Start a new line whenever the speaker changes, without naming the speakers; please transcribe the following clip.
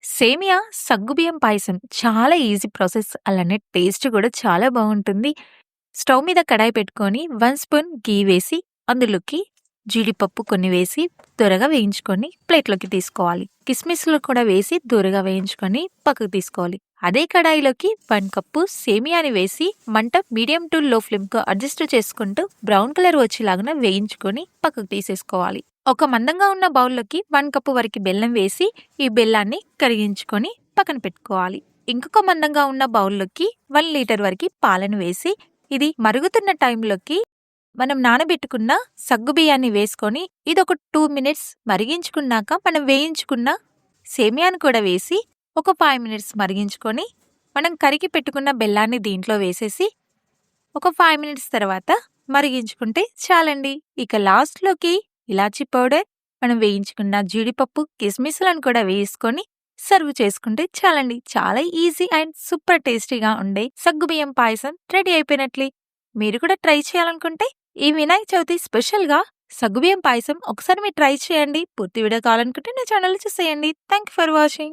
సేమియా, సగ్గుబియ్యం పాయసం చాలా ఈజీ ప్రాసెస్. అలానే టేస్ట్ గూడా చాలా బావుంటుంది. స్టవ్ మీద కడాయి పెట్టుకొని 1 స్పూన్ ఘీ వేసి, అందులోకి జీడిపప్పు కొన్ని వేసి దోరగా వేయించుకొని ప్లేట్‌లోకి తీసుకోవాలి. కిస్మిస్‌లు కూడా వేసి దోరగా వేయించుకొని పక్కకు తీసుకోవాలి. అదే కడాయిలోకి 1 కప్పు సేమియాని వేసి మంట మీడియం టు లో ఫ్లేమ్‌కు అడ్జస్ట్ చేసుకుంటూ బ్రౌన్ కలర్ వచ్చేలాగా వేయించుకొని పక్కకు తీసేసుకోవాలి. ఒక మందంగా ఉన్న బౌల్‌లోకి 1 కప్పు వరకు బెల్లం వేసి, ఈ బెల్లాన్ని కరిగించుకొని పక్కన పెట్టుకోవాలి. ఇంకొక మందంగా ఉన్న బౌల్‌లోకి 1 లీటర్ వరకు పాలను వేసి, ఇది మరుగుతున్న టైంలోకి మనం నానబెట్టుకున్న సగ్గుబియ్యాన్ని వేసుకొని, ఇదొక 2 మినిట్స్ మరిగించుకున్నాక మనం వేయించుకున్న సేమియాను కూడా వేసి, ఒక 5 మినిట్స్ మరిగించుకొని, మనం కరిగి పెట్టుకున్న బెల్లాన్ని దీంట్లో వేసేసి, ఒక 5 మినిట్స్ తర్వాత మరిగించుకుంటే చాలండి. ఇక లాస్ట్‌లోకి ఇలాచీ పౌడర్, మనం వేయించుకున్న జీడిపప్పు, కిస్మిస్‌లను కూడా వేసుకొని సర్వ్ చేసుకుంటే చాలండి. చాలా ఈజీ అండ్ సూపర్ టేస్టీగా ఉండే సగ్గుబియ్యం పాయసం రెడీ అయిపోయినట్లే. మీరు కూడా ట్రై చేయాలనుకుంటే ఈ వినాయక చవితి స్పెషల్‌గా సగ్గుబియ్యం పాయసం ఒకసారి మీరు ట్రై చేయండి. పూర్తి వీడియో కావాలనుకుంటే నా ఛానెల్‌లో చూసేయండి. Thank you for watching.